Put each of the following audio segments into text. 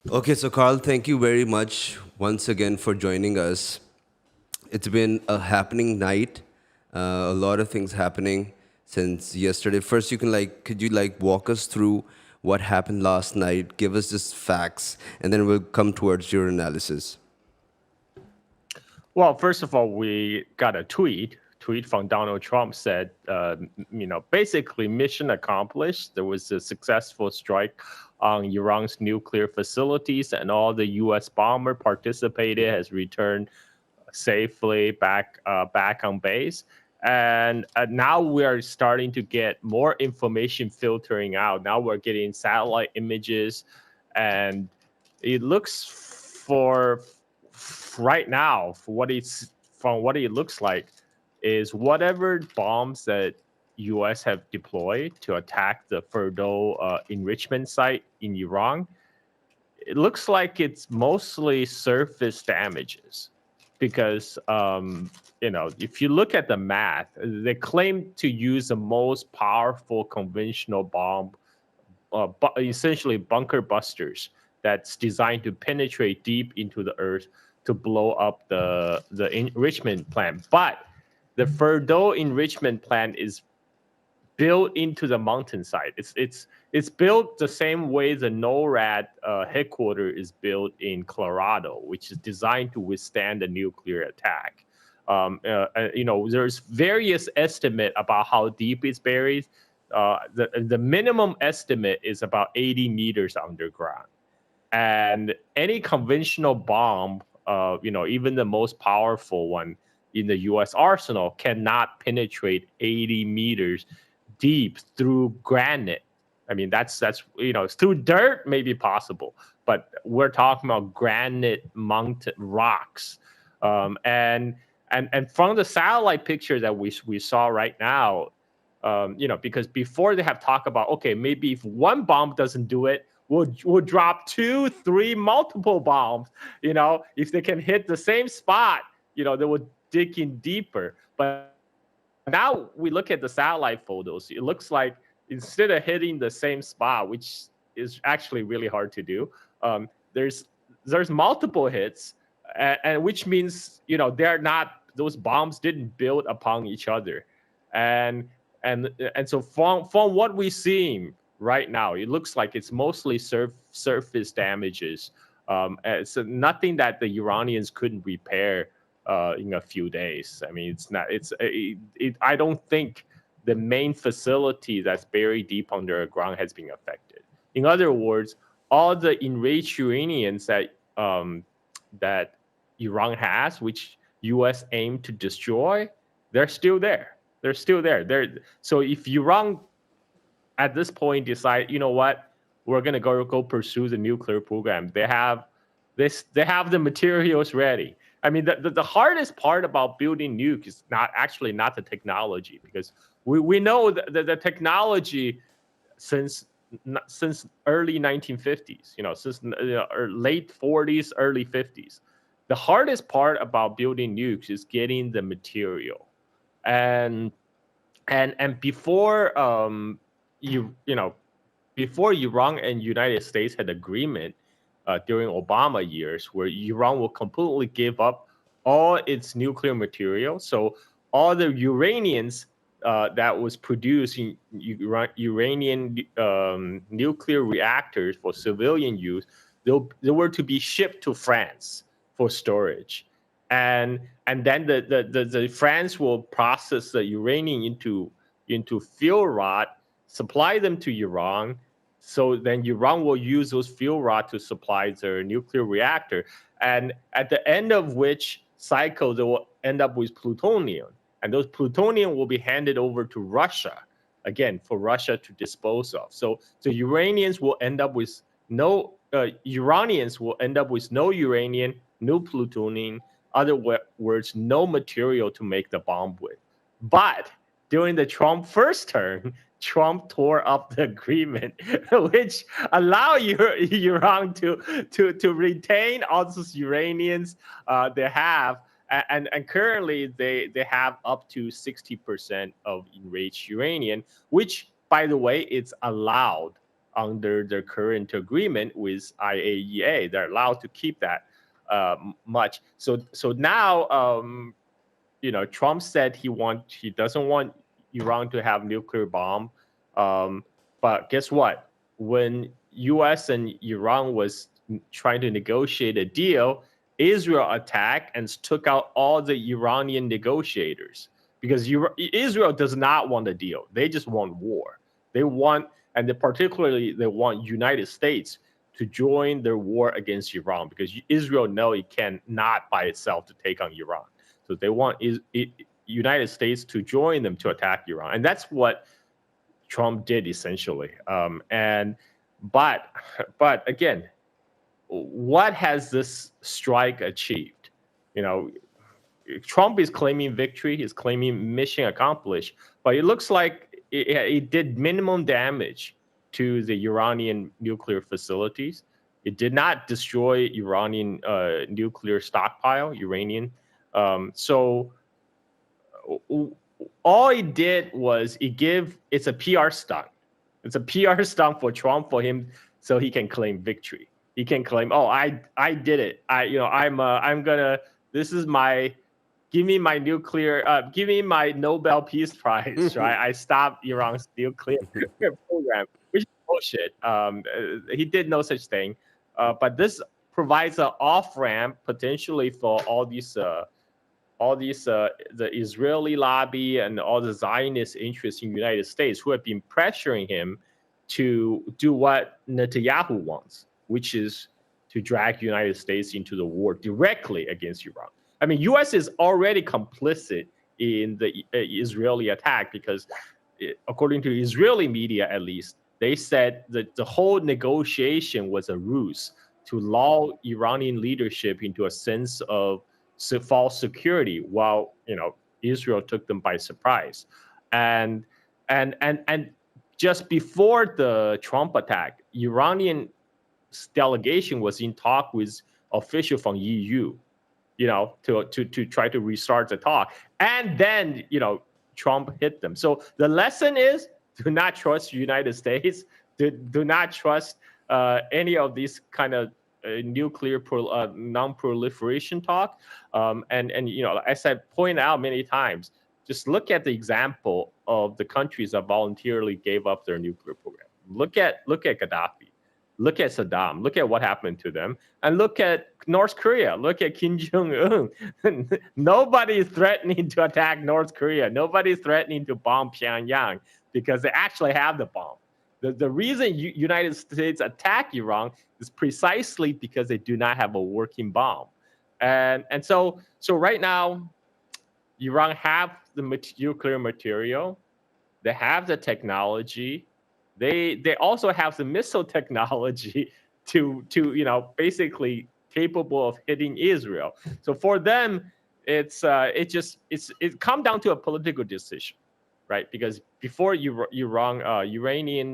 Okay, so Carl, thank you very much once again for joining us. It's been a happening night, a lot of things happening since yesterday. First, could you walk us through what happened last night? Give us just facts, and then we'll come towards your analysis. Well, first of all, we got a tweet from Donald Trump said, basically mission accomplished. There was a successful strike on Iran's nuclear facilities, and all the U.S. bomber participated has returned safely back on base. And now we are starting to get more information filtering out. Now we're getting satellite images, and it looks right now for what it's from what it looks like is whatever bombs that U.S. have deployed to attack the Fordow enrichment site in Iran. It looks like it's mostly surface damages because if you look at the math, they claim to use the most powerful conventional bomb, essentially bunker busters, that's designed to penetrate deep into the earth to blow up the enrichment plant. But the Fordow enrichment plant is built into the mountainside. It's built the same way the NORAD headquarters is built in Colorado, which is designed to withstand a nuclear attack. There's various estimate about how deep it's buried. The minimum estimate is about 80 meters underground, and any conventional bomb, even the most powerful one in the U.S. arsenal, cannot penetrate 80 meters deep through granite. I mean, that's through dirt maybe possible, but we're talking about granite mountain rocks, and from the satellite picture that we saw right now, because before they have talked about, okay, maybe if one bomb doesn't do it, we'll drop two, three, multiple bombs. If they can hit the same spot, they will dig in deeper. But now we look at the satellite photos. It looks like instead of hitting the same spot, which is actually really hard to do, there's multiple hits, and which means they're not those bombs didn't build upon each other, and and so from what we see right now, it looks like it's mostly surface damages. It's nothing that the Iranians couldn't repair in a few days. I mean, it's not. I don't think the main facility that's buried deep underground has been affected. In other words, all the enriched uraniums that Iran has, which U.S. aimed to destroy, they're still there. They're still there. So if Iran at this point decide, you know what, we're gonna go pursue the nuclear program, they have this. They have the materials ready. I mean, the hardest part about building nuke is not the technology, because we know the technology since early 1950s, since late 40s, early 50s. The hardest part about building nukes is getting the material, and before you know before Iran and United States had agreement during Obama years, where Iran will completely give up all its nuclear material. So all the uraniums that was produced in Iranian nuclear reactors for civilian use, they were to be shipped to France for storage, and then the France will process the uranium into fuel rod, supply them to Iran. So then Iran will use those fuel rod to supply their nuclear reactor, and at the end of which cycle they will end up with plutonium, and those plutonium will be handed over to Russia, again for Russia to dispose of. So Iranians will end up with no Iranians will end up with no uranium, no plutonium, other words, no material to make the bomb with. But during the Trump first term, Trump tore up the agreement, which allow Iran to retain all those uraniums they have, and currently they have up to 60% of enriched uranium, which, by the way, it's allowed under their current agreement with IAEA. They're allowed to keep that much. So now, Trump said he doesn't want Iran to have nuclear bomb. But guess what? When U.S. and Iran was trying to negotiate a deal, Israel attacked and took out all the Iranian negotiators because Israel does not want a deal. They just want war. They want, and particularly they want United States to join their war against Iran because Israel knows it cannot by itself to take on Iran. So they want United States to join them to attack Iran, and that's what Trump did essentially. But again, what has this strike achieved? Trump is claiming victory. He's claiming mission accomplished, but it looks like it did minimum damage to the Iranian nuclear facilities. It did not destroy Iranian nuclear stockpile, uranium. So all it did was it's a PR stunt. It's a PR stunt for Trump, for him, so he can claim victory. He can claim, oh, I did it. Give me my nuclear, give me my Nobel Peace Prize, right? I stopped Iran's nuclear program, which is bullshit. He did no such thing. But this provides an off-ramp potentially for all these the Israeli lobby and all the Zionist interests in the United States who have been pressuring him to do what Netanyahu wants, which is to drag the United States into the war directly against Iran. I mean, U.S. is already complicit in the Israeli attack because, according to Israeli media at least, they said that the whole negotiation was a ruse to lull Iranian leadership into a sense of false security, while Israel took them by surprise. And just before the Trump attack, Iranian delegation was in talk with officials from EU, to try to restart the talk. And then, Trump hit them. So the lesson is, do not trust the United States. Do not trust any of these kind of nuclear non-proliferation talk. And as I point out many times, just look at the example of the countries that voluntarily gave up their nuclear program. Look at Gaddafi. Look at Saddam. Look at what happened to them. And look at North Korea. Look at Kim Jong-un. Nobody is threatening to attack North Korea. Nobody is threatening to bomb Pyongyang because they actually have the bomb. The reason United States attack Iran is precisely because they do not have a working bomb. And so right now, Iran have the nuclear material. They have the technology. They also have the missile technology to basically capable of hitting Israel. So for them, it come down to a political decision, right? Because before Iranian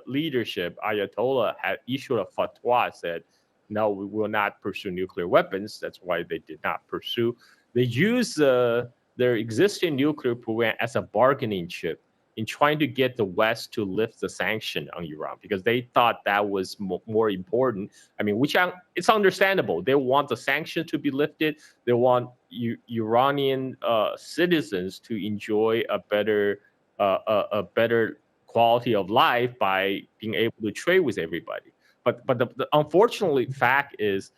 leadership, Ayatollah had issued a fatwa, said, no, we will not pursue nuclear weapons. That's why they did not pursue. They use their existing nuclear program as a bargaining chip in trying to get the West to lift the sanction on Iran, because they thought that was more important. I mean, it's understandable. They want the sanction to be lifted. They want Iranian citizens to enjoy a better quality of life by being able to trade with everybody. But the unfortunately fact is,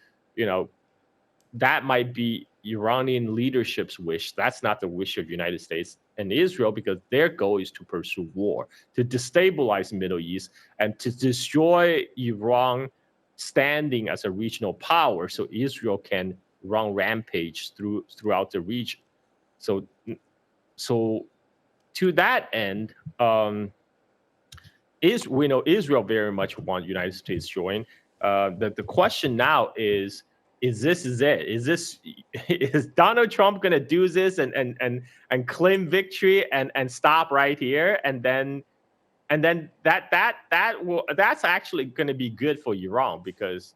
that might be Iranian leadership's wish. That's not the wish of the United States and Israel, because their goal is to pursue war, to destabilize the Middle East, and to destroy Iran standing as a regional power, so Israel can run rampage throughout the region. So to that end, we know Israel very much wants United States to join. The question now is this it? Is Donald Trump going to do this and claim victory and stop right here, and then that's actually going to be good for Iran, because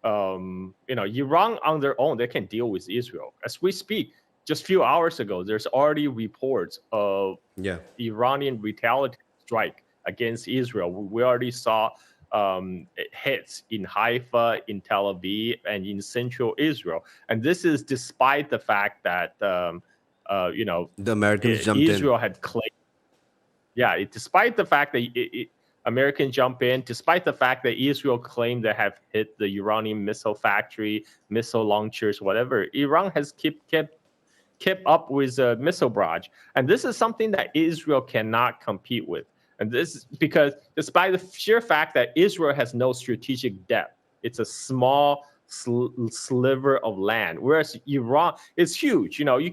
Iran on their own, they can deal with Israel. As we speak, just a few hours ago, there's already reports of Iranian retaliatory strike against Israel. We already saw hits in Haifa, in Tel Aviv, and in central Israel. And this is despite the fact that The Americans jumped in. Israel had claimed. Yeah, despite the fact that Americans jump in, despite the fact that Israel claimed they have hit the Iranian missile factory, missile launchers, whatever, Iran has kept up with a missile barrage. And this is something that Israel cannot compete with. And this is because despite the sheer fact that Israel has no strategic depth, it's a small sliver of land, whereas Iran is huge. You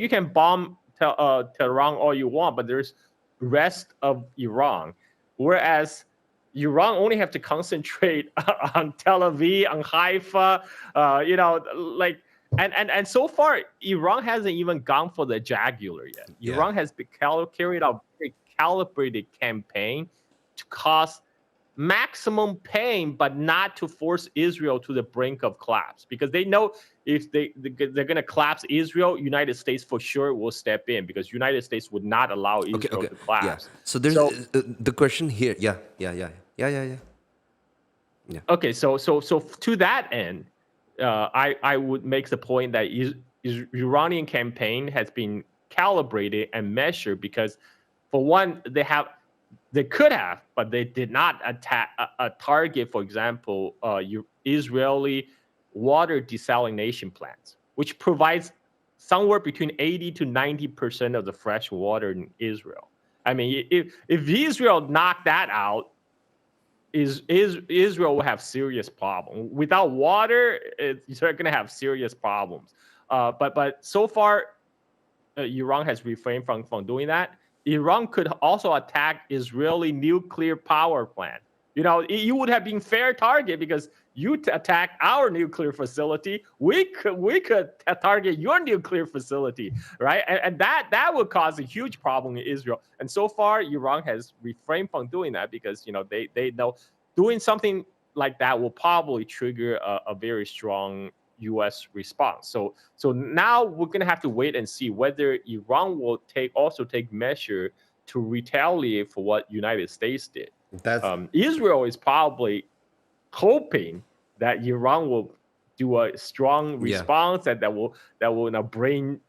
can bomb Tehran all you want, but there's rest of Iran, whereas Iran only have to concentrate on Tel Aviv, on Haifa, like. And so far, Iran hasn't even gone for the jugular yet. Yeah. Iran has carried out a very calibrated campaign to cause maximum pain, but not to force Israel to the brink of collapse. Because they know if they're going to collapse Israel, United States for sure will step in, because United States would not allow Israel to collapse. Yeah. So there's the question here. Yeah. Okay, so to that end, I would make the point that Iranian campaign has been calibrated and measured because, for one, they could have, but they did not attack a target. For example, Israeli water desalination plants, which provides somewhere between 80 to 90% of the fresh water in Israel. I mean, if Israel knocked that out, Israel will have serious problem. Without water, they're going to have serious problems. But so far, Iran has refrained from doing that. Iran could also attack Israeli nuclear power plant. You would have been fair target because you attack our nuclear facility. We could target your nuclear facility, right? And that would cause a huge problem in Israel. And so far, Iran has refrained from doing that because they know doing something like that will probably trigger a very strong U.S. response. So now we're going to have to wait and see whether Iran will take measure to retaliate for what United States did. Israel is probably hoping that Iran will do a strong response that will bring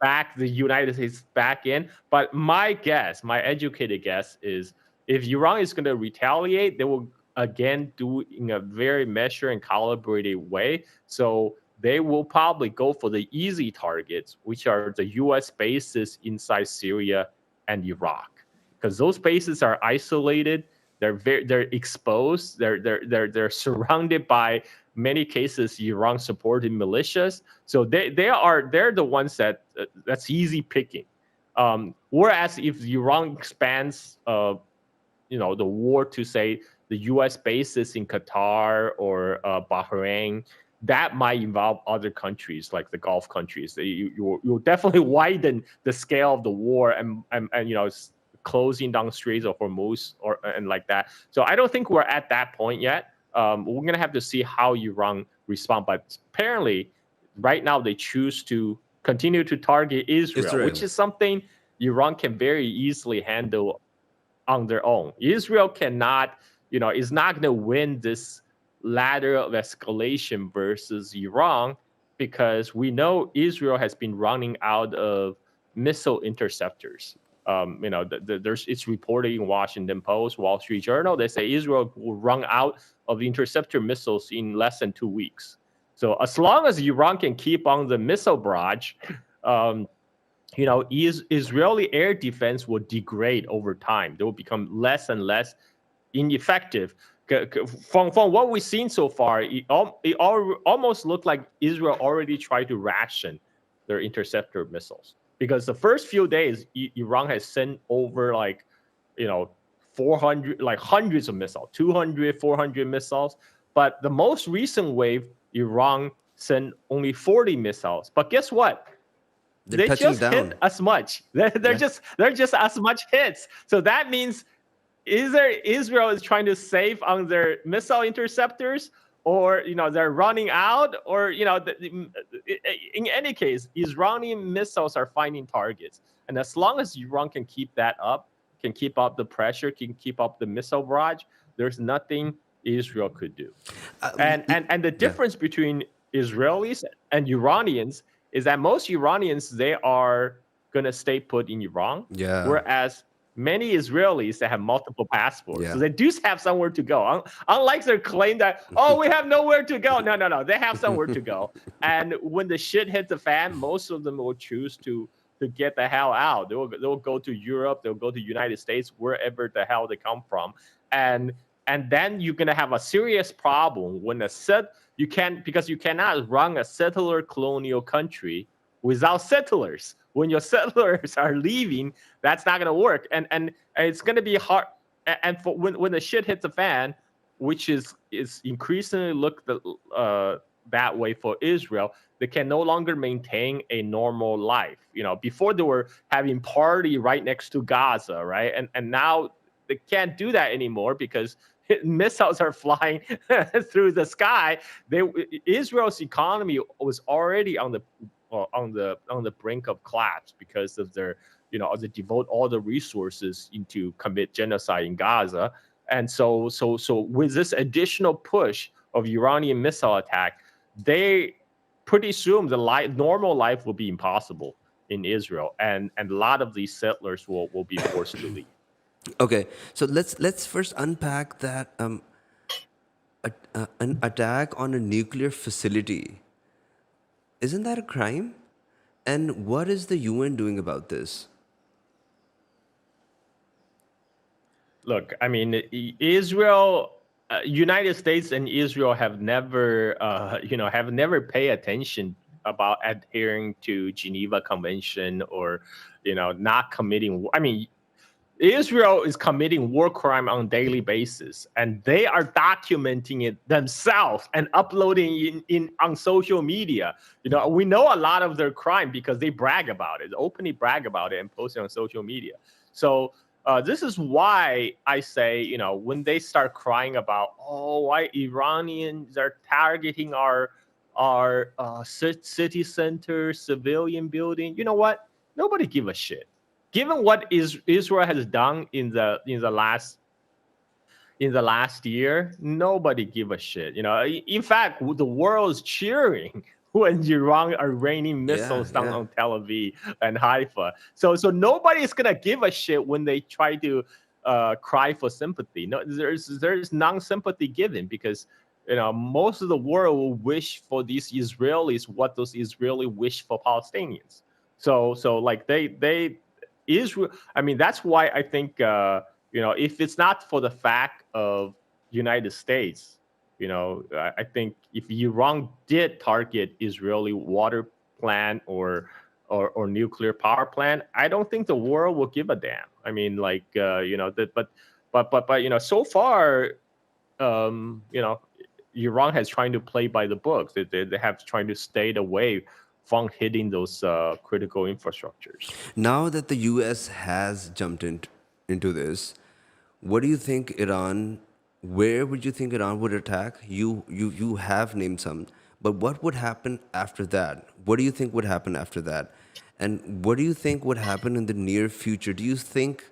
back the United States back in. But my educated guess is if Iran is going to retaliate, they will again do in a very measured and calibrated way. So they will probably go for the easy targets, which are the U.S. bases inside Syria and Iraq, because those bases are isolated. They're exposed. They're surrounded by many cases Iran-supported militias. So they're the ones that's easy picking. Whereas if Iran expands, the war to say the U.S. bases in Qatar or Bahrain, that might involve other countries like the Gulf countries. You'll definitely widen the scale of the war and closing down Straits of Hormuz and like that. So I don't think we're at that point yet. We're gonna have to see how Iran respond. But apparently, right now they choose to continue to target Israel, which is something Iran can very easily handle on their own. Israel cannot, is not gonna win this ladder of escalation versus Iran because we know Israel has been running out of missile interceptors. It's reported in Washington Post, Wall Street Journal. They say Israel will run out of interceptor missiles in less than 2 weeks. So as long as Iran can keep on the missile barrage, Israeli air defense will degrade over time. They will become less and less ineffective. From what we've seen so far, it almost looked like Israel already tried to ration their interceptor missiles. Because the first few days, Iran has sent over 400, hundreds of missiles, 200, 400 missiles. But the most recent wave, Iran sent only 40 missiles. But guess what? They just hit as much. They're just as much hits. So that means either Israel is trying to save on their missile interceptors, or they're running out, or in any case, Iranian missiles are finding targets, and as long as Iran can keep that up, can keep up the pressure, can keep up the missile barrage, there's nothing Israel could do. And the Yeah. difference between Israelis and Iranians is that most Iranians, they are gonna stay put in Iran, Yeah. whereas many Israelis that have multiple passports, so Yeah. they do have somewhere to go. Unlike their claim that, oh, we have nowhere to go. No, no, no, they have somewhere to go. And when the shit hits the fan, most of them will choose to get the hell out. They'll go to Europe, they'll go to United States, wherever the hell they come from, and and then you're gonna have a serious problem when you can't, because you cannot run a settler colonial country without settlers. When your settlers are leaving, that's not gonna work, and it's gonna be hard. And for when the shit hits the fan, which is increasingly that way for Israel, they can no longer maintain a normal life. Before they were having party right next to Gaza, right? And now they can't do that anymore because missiles are flying through the sky. Israel's economy was already on the brink of collapse because of their, they devote all the resources into commit genocide in Gaza. And so with this additional push of Iranian missile attack, they pretty soon normal life will be impossible in Israel, and a lot of these settlers will be forced to leave. Okay, so let's first unpack that an attack on a nuclear facility. Isn't that a crime? And what is the UN doing about this? Look, I mean, Israel, United States and Israel have never, have never paid attention about adhering to Geneva Convention, or, not committing. I mean, Israel is committing war crime on a daily basis, and they are documenting it themselves and uploading in on social media. We know a lot of their crime because they brag about it, openly brag about it, and post it on social media. So this is why I say, when they start crying about, oh, why Iranians are targeting our city center, civilian building. You know what? Nobody give a shit. Given what Israel has done in the last year, nobody give a shit. In fact, the world is cheering when Iran are raining Yeah, missiles down yeah. on Tel Aviv and Haifa. So nobody is gonna give a shit when they try to cry for sympathy. No, there's non-sympathy given, because most of the world will wish for these Israelis what those Israelis wish for Palestinians. So like they Israel. I mean, that's why I think if it's not for the fact of United States, I think if Iran did target Israeli water plant or nuclear power plant, I don't think the world will give a damn. I mean, like but so far, Iran has trying to play by the books. They have trying to stay away from hitting those critical infrastructures. Now that the US has jumped into this, what do you think Iran, where would you think Iran would attack? You have named some, but what would happen after that? What do you think would happen after that? And what do you think would happen in the near future? Do you think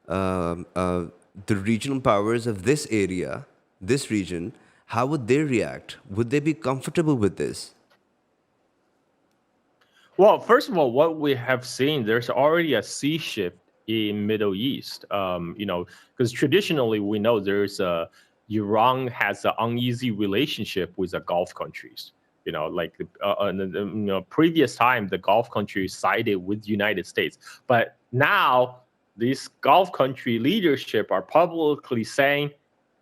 um, uh, the regional powers of this area, this region, how would they react? Would they be comfortable with this? Well, first of all, what we have seen, there's already a sea shift in Middle East. Because traditionally we know Iran has an uneasy relationship with the Gulf countries. Like previous time the Gulf countries sided with United States, but now these Gulf country leadership are publicly saying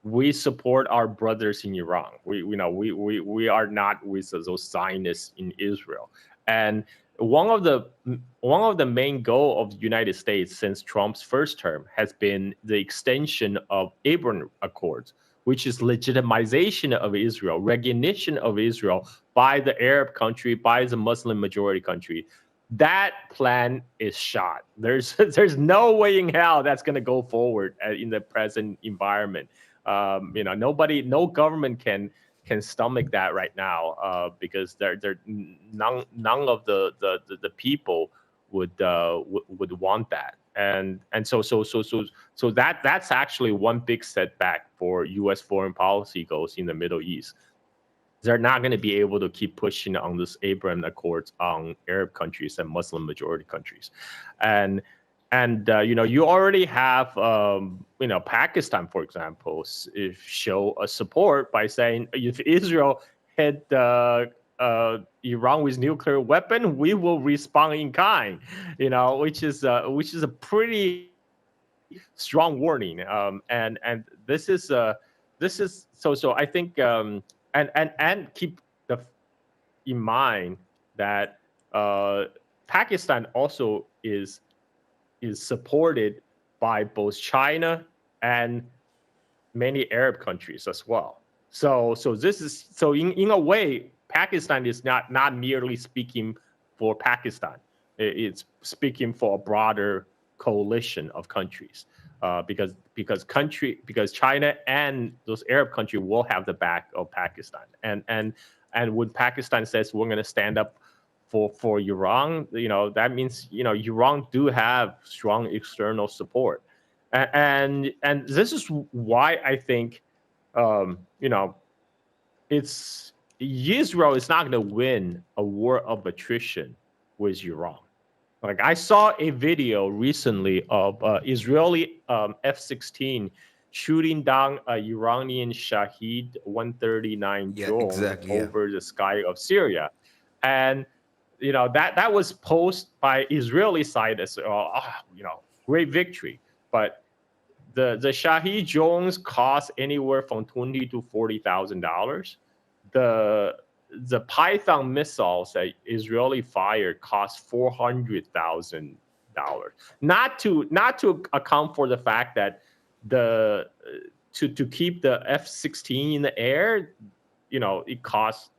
we support our brothers in Iran. We are not with those Zionists in Israel. And one of the main goal of the United States since Trump's first term has been the extension of Abraham Accords, which is legitimization of Israel, recognition of Israel by the Arab country, by the Muslim majority country. That plan is shot. There's no way in hell that's going to go forward in the present environment. No government can stomach that right now, because they're none of the people would want that. So that's actually one big setback for U.S. foreign policy goals in the Middle East. They're not going to be able to keep pushing on this Abraham Accords on Arab countries and Muslim majority countries, and you already have Pakistan, for example, show a support by saying if Israel hit Iran with nuclear weapon, we will respond in kind, which is a pretty strong warning. And this is so I think and keep in mind that Pakistan also is supported by both China and many Arab countries as well. So this is in a way, Pakistan is not merely speaking for Pakistan. It's speaking for a broader coalition of countries, because China and those Arab countries will have the back of Pakistan, and when Pakistan says we're going to stand up for Iran, that means Iran do have strong external support, and this is why I think it's Israel is not going to win a war of attrition with Iran. Like I saw a video recently of Israeli F-16 shooting down a Iranian Shahed 139 Yeah, drone exactly. Yeah. over the sky of Syria, and that was posted by Israeli side as great victory, but the Shahed drones cost anywhere from $20,000 to $40,000. The Python missiles that Israeli fired cost $400,000. Not to account for the fact that to keep the F-16 in the air, it costs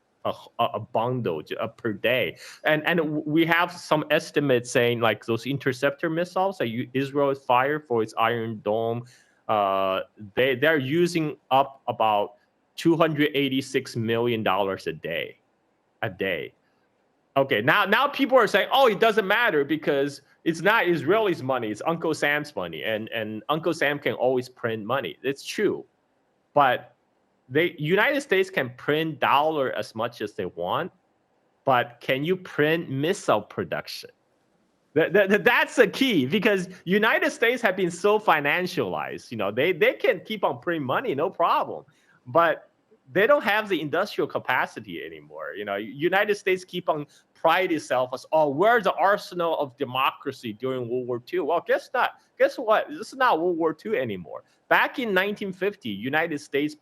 a bundle per day, and we have some estimates saying like those interceptor missiles that Israel has fired for its Iron Dome, they're using up about $286 million a day. Okay, now people are saying, oh, it doesn't matter because it's not Israelis' money, it's Uncle Sam's money, and Uncle Sam can always print money. It's true, but the United States can print dollar as much as they want, but can you print missile production? That's the key, because United States have been so financialized. They can keep on printing money, no problem, but they don't have the industrial capacity anymore. United States keep on pride itself as, oh, we're the arsenal of democracy during World War II. Well, guess what? This is not World War II anymore. Back in 1950, United States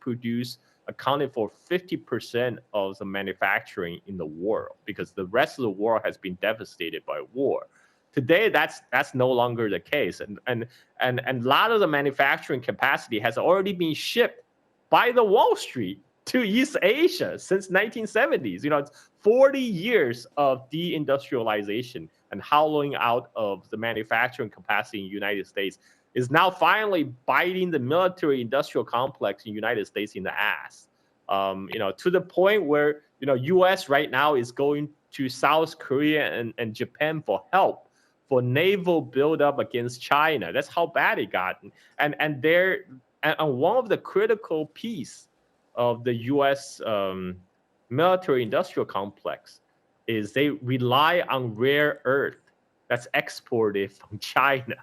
accounted for 50% of the manufacturing in the world, because the rest of the world has been devastated by war. Today, that's no longer the case, and a lot of the manufacturing capacity has already been shipped by the Wall Street to East Asia since 1970s. It's 40 years of deindustrialization and hollowing out of the manufacturing capacity in the United States is now finally biting the military industrial complex in the United States in the ass. To the point where U.S. right now is going to South Korea and Japan for help for naval buildup against China. That's how bad it got. And one of the critical piece of the U.S. Military industrial complex is they rely on rare earth that's exported from China.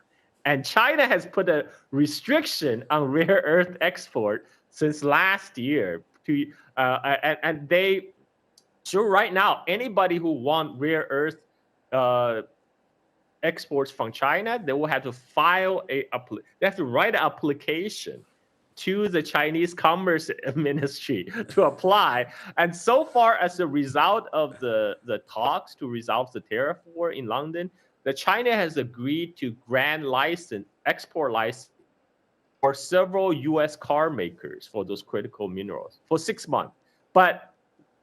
And China has put a restriction on rare earth export since last year. So right now, anybody who want rare earth exports from China, they will have to they have to write an application to the Chinese Commerce Ministry to apply. And so far, as a result of the talks to resolve the tariff war in London, China has agreed to grant export license for several U.S. car makers for those critical minerals for 6 months. But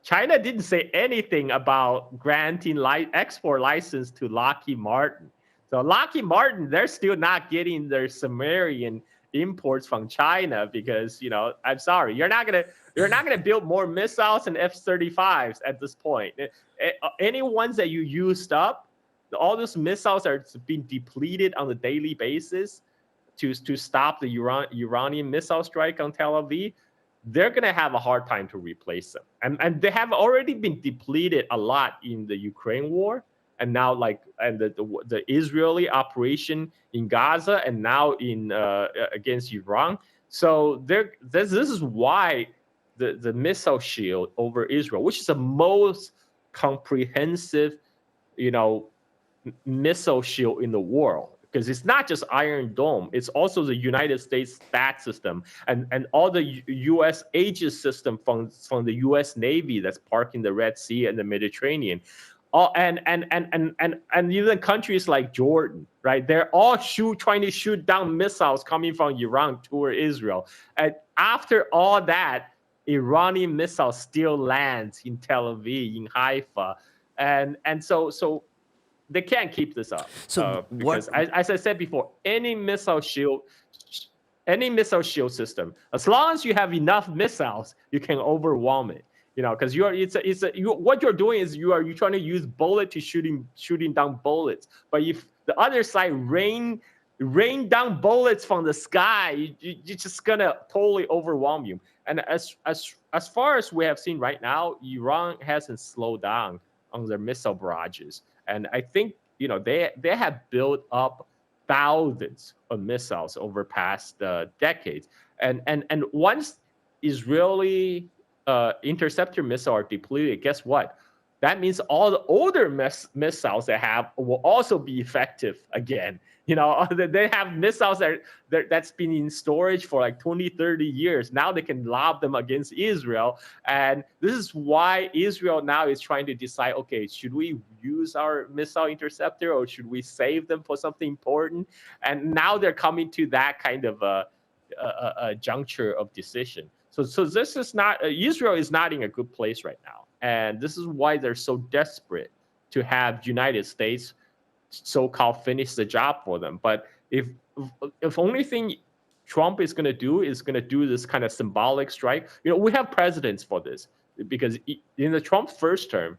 China didn't say anything about granting export license to Lockheed Martin. So Lockheed Martin, they're still not getting their Sumerian imports from China because, I'm sorry, you're not gonna build more missiles and F-35s at this point. Any ones that you used up, all those missiles are being depleted on a daily basis to stop the Iranian missile strike on Tel Aviv, they're going to have a hard time to replace them. And they have already been depleted a lot in the Ukraine war, and now the Israeli operation in Gaza, and now in against Iran. So this is why the missile shield over Israel, which is the most comprehensive, missile shield in the world, because it's not just Iron Dome, it's also the United States THAAD system and all the U.S. Aegis system from the U.S. Navy that's parked in the Red Sea and the Mediterranean. And even countries like Jordan, right? They're all trying to shoot down missiles coming from Iran toward Israel. And after all that, Iranian missiles still lands in Tel Aviv, in Haifa, and so they can't keep this up. So Because, what? as I said before, any missile shield system, as long as you have enough missiles, you can overwhelm it. Because what you're doing is you're trying to use bullet to shooting down bullets. But if the other side rain down bullets from the sky, you're just gonna totally overwhelm you. And as far as we have seen right now, Iran hasn't slowed down on their missile barrages, and I think they have built up thousands of missiles over past decades, and once Israeli interceptor missiles are depleted, guess what? That means all the older missiles they have will also be effective again. They have missiles that's been in storage for like 20, 30 years. Now they can lob them against Israel. And this is why Israel now is trying to decide, okay, should we use our missile interceptor or should we save them for something important? And now they're coming to that kind of a juncture of decision. So this is not, Israel is not in a good place right now. And this is why they're so desperate to have United States so-called finish the job for them. But if only thing Trump is going to do this kind of symbolic strike, we have precedents for this, because in the Trump first term,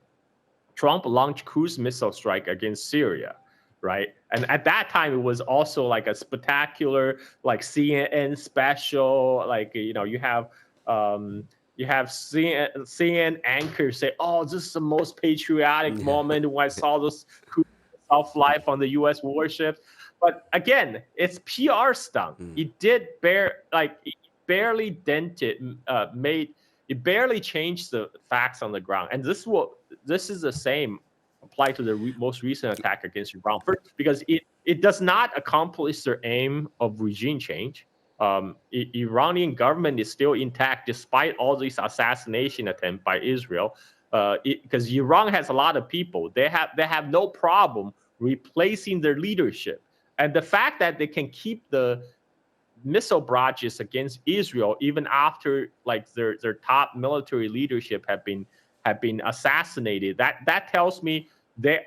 Trump launched cruise missile strike against Syria, right? And at that time, it was also like a spectacular, like CNN special, like you have CNN anchors say, "Oh, this is the most patriotic moment when I saw this cruise fly from the U.S. warships." But again, it's PR stunt. It barely dented, it barely changed the facts on the ground. And this is the same applied to the most recent attack against Iran, because it does not accomplish their aim of regime change. Iranian government is still intact despite all these assassination attempts by Israel, because Iran has a lot of people. They have no problem replacing their leadership, and the fact that they can keep the missile barrages against Israel even after like their top military leadership have been assassinated, that tells me they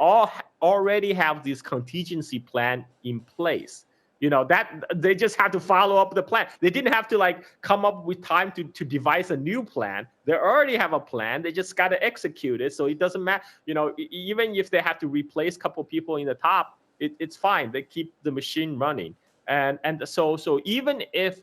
already have this contingency plan in place. That they just had to follow up the plan. They didn't have to like come up with time to devise a new plan. They already have a plan. They just got to execute it. So it doesn't matter. Even if they have to replace a couple people in the top, it's fine. They keep the machine running. And so even if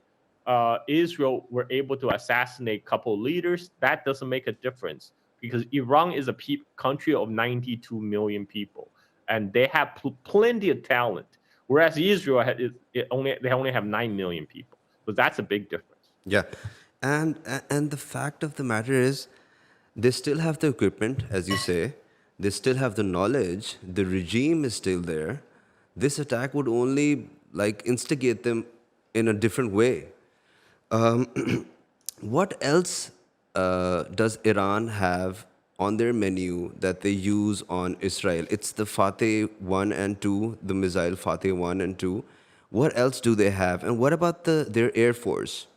Israel were able to assassinate a couple leaders, that doesn't make a difference, because Iran is a country of 92 million people, and they have plenty of talent. Whereas Israel, they only have 9 million people. So that's a big difference. Yeah, and the fact of the matter is, they still have the equipment, as you say. They still have the knowledge. The regime is still there. This attack would only like instigate them in a different way. What else does Iran have on their menu that they use on Israel? It's the Fateh 1 and 2, the missile Fateh 1 and 2. What else do they have? And what about their Air Force?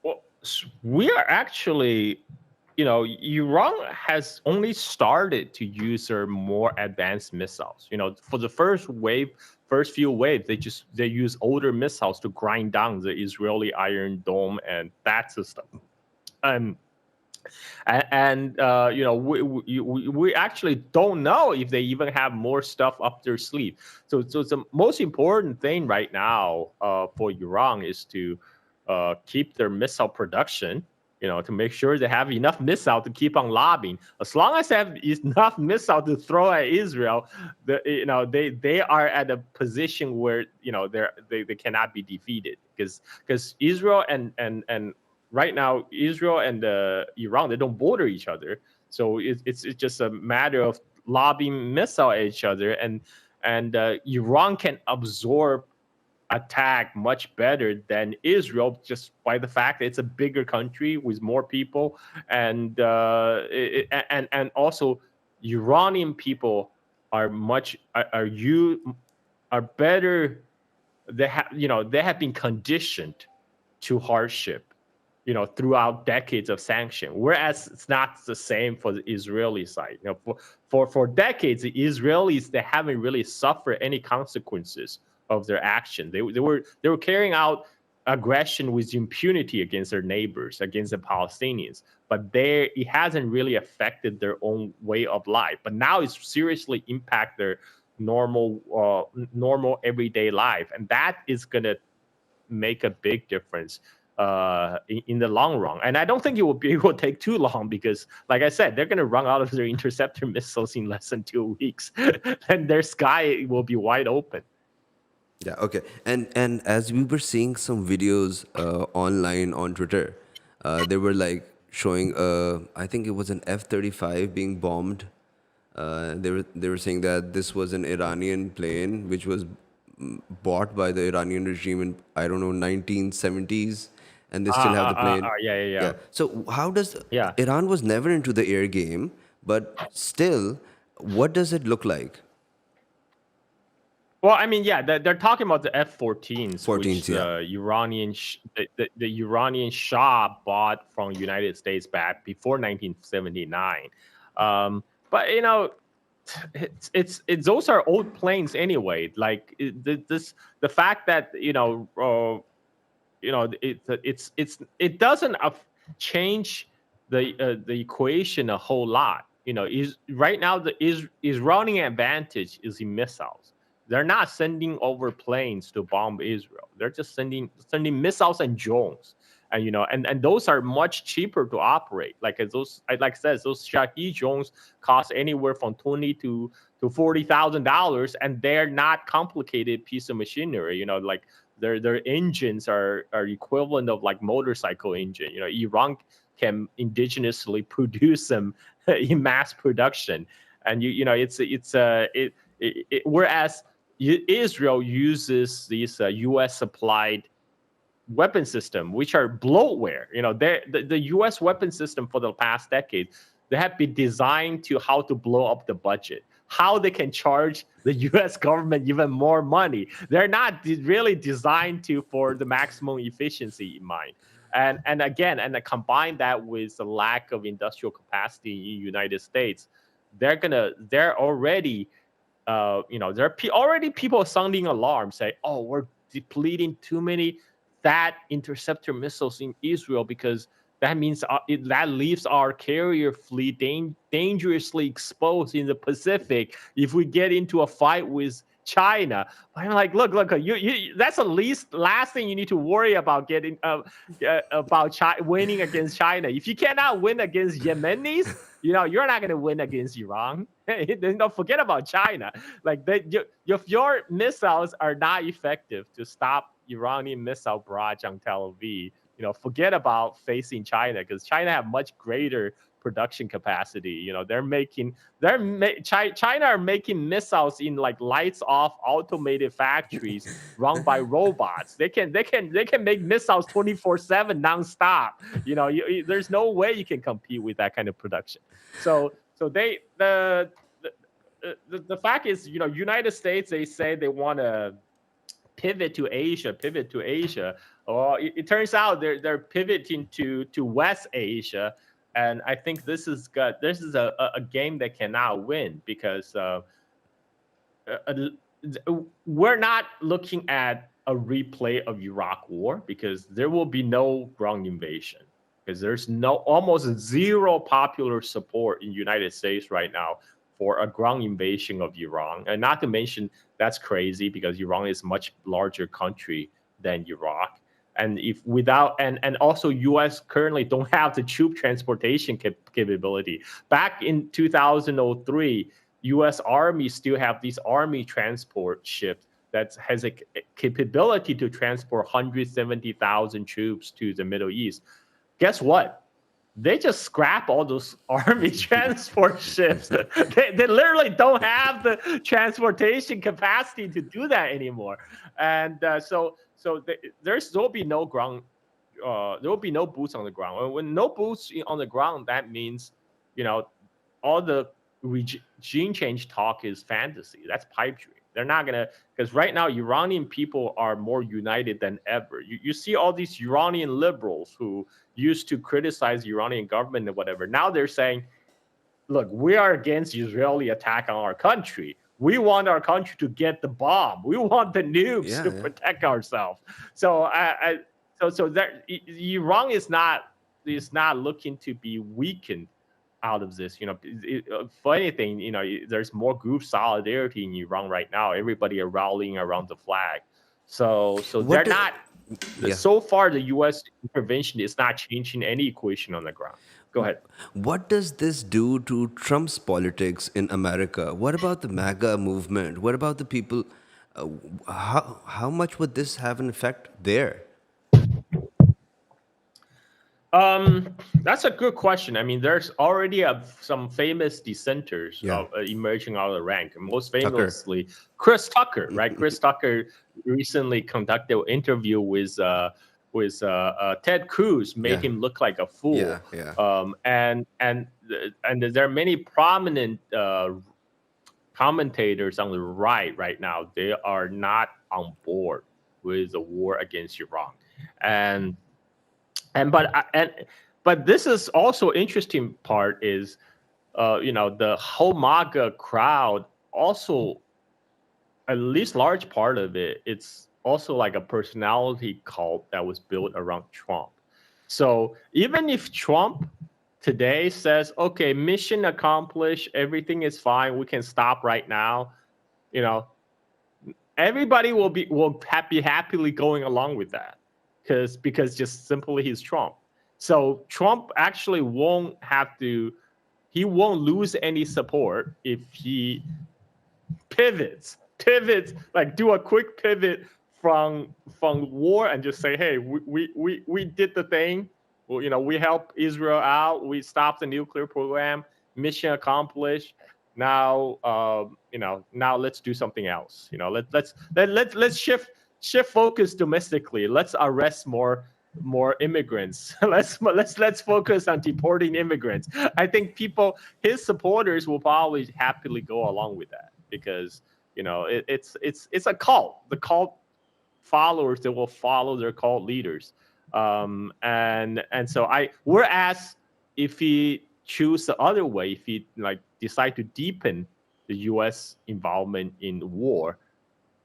Well, we are actually, Iran has only started to use their more advanced missiles. For the first few waves, they use older missiles to grind down the Israeli Iron Dome and that system. And we actually don't know if they even have more stuff up their sleeve. So the most important thing right now for Iran is to keep their missile production, to make sure they have enough missile to keep on lobbing. As long as they have enough missile to throw at Israel, they are at a position where they cannot be defeated, because Israel and right now Israel and Iran, they don't border each other, so it's just a matter of lobbing missile at each other, and Iran can absorb attack much better than Israel, just by the fact that it's a bigger country with more people, and also Iranian people are much are better. They have been conditioned to hardship, throughout decades of sanction. Whereas it's not the same for the Israeli side. For decades, the Israelis, they haven't really suffered any consequences of their action. They were carrying out aggression with impunity against their neighbors, against the Palestinians. But it hasn't really affected their own way of life. But now it's seriously impact their normal everyday life, and that is gonna make a big difference in the long run. And I don't think it will take too long, because, like I said, they're going to run out of their interceptor missiles in less than 2 weeks, and their sky will be wide open. Yeah, okay. And as we were seeing some videos online on Twitter, they were like showing I think it was an F-35 being bombed. They were saying that this was an Iranian plane which was bought by the Iranian regime in, I don't know, 1970s, and they still have the plane. Yeah, yeah, Yeah. yeah. So how does Yeah. Iran was never into the air game, but still, what does it look like? Well, I mean, yeah, they're talking about the F-14s, which 14s, yeah. the Iranian Shah bought from United States back before 1979. But it's those are old planes anyway. Like the fact that it doesn't change the equation a whole lot. Is right now is running advantage is in missiles. They're not sending over planes to bomb Israel. They're just sending missiles and drones, and those are much cheaper to operate. Like I said, those Shahed drones cost anywhere from $20,000 to $40,000, and they're not complicated piece of machinery. Like their engines are equivalent of like motorcycle engine. Iran can indigenously produce them in mass production, and whereas Israel uses these U.S. supplied weapon system, which are bloatware. The U.S. weapon system for the past decade, they have been designed to how to blow up the budget, how they can charge the U.S. government even more money. They're not really designed for the maximum efficiency in mind. And again, and combine that with the lack of industrial capacity in the United States, they're already there are already people sounding alarm, say, "Oh, we're depleting too many that interceptor missiles in Israel, because that means that leaves our carrier fleet dangerously exposed in the Pacific if we get into a fight with China." I'm like, look, that's the last thing you need to worry about, getting about winning against China. If you cannot win against Yemenis, you're not going to win against Iran. Don't forget about China. Like if your missiles are not effective to stop Iranian missile barrage on Tel Aviv, forget about facing China, because China have much greater production capacity. China are making missiles in like lights off automated factories run by robots. They can make missiles 24/7 nonstop. There's no way you can compete with that kind of production. So they the fact is, United States, they say they want to pivot to Asia. Or it turns out they're pivoting to West Asia, and I think this is good. This is a game that cannot win, because we're not looking at a replay of Iraq War, because there will be no ground invasion. because there's almost zero popular support in the United States right now for a ground invasion of Iran. And not to mention, that's crazy because Iran is a much larger country than Iraq. And if without and also US currently don't have the troop transportation capability. Back in 2003, US Army still have these army transport ships that has a capability to transport 170,000 troops to the Middle East. Guess what? They just scrap all those army transport ships. They literally don't have the transportation capacity to do that anymore. And there'll be no ground. There will be no boots on the ground. And when no boots on the ground, that means, you know, all the regime change talk is fantasy. That's pipe dream. They're not gonna, because right now Iranian people are more united than ever. You see all these Iranian liberals who used to criticize the Iranian government and whatever. Now they're saying, look, we are against Israeli attack on our country. We want our country to get the bomb. We want the nukes to protect ourselves. So that Iran is not looking to be weakened out of this. For anything, there's more group solidarity in Iran right now. Everybody are rallying around the flag. So they're not. Yeah. So far, the U.S. intervention is not changing any equation on the ground. Go ahead. What does this do to Trump's politics in America? What about the MAGA movement? What about the people? How much would this have an effect there? That's a good question. I mean, there's already some famous dissenters emerging out of the rank. Most famously, Chris Tucker, right? Chris Tucker recently conducted an interview with Ted Cruz, made him look like a fool. And there are many prominent commentators on the right now. They are not on board with the war against Iran, but this is also interesting part is, the whole MAGA crowd also, at least large part of it, it's also like a personality cult that was built around Trump. So even if Trump today says, okay, mission accomplished, everything is fine, we can stop right now, everybody will be happily going along with that because just simply he's Trump. So Trump actually won't lose any support if he pivots, like do a quick pivot from war and just say, hey, we did the thing. Well, we helped Israel out. We stopped the nuclear program. Mission accomplished. Now, now let's do something else. Let's shift focus domestically. Let's arrest more immigrants. let's focus on deporting immigrants. I think his supporters will probably happily go along with that because it's a cult. The cult followers that will follow their cult leaders. And so whereas if he choose the other way, if he decide to deepen the U.S. involvement in the war,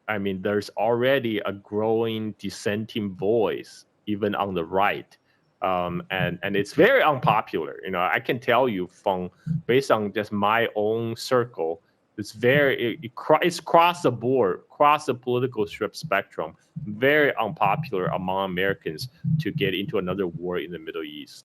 I mean, there's already a growing dissenting voice even on the right, and it's very unpopular. I can tell you based on just my own circle, it's it's across the board, across the political spectrum, very unpopular among Americans to get into another war in the Middle East.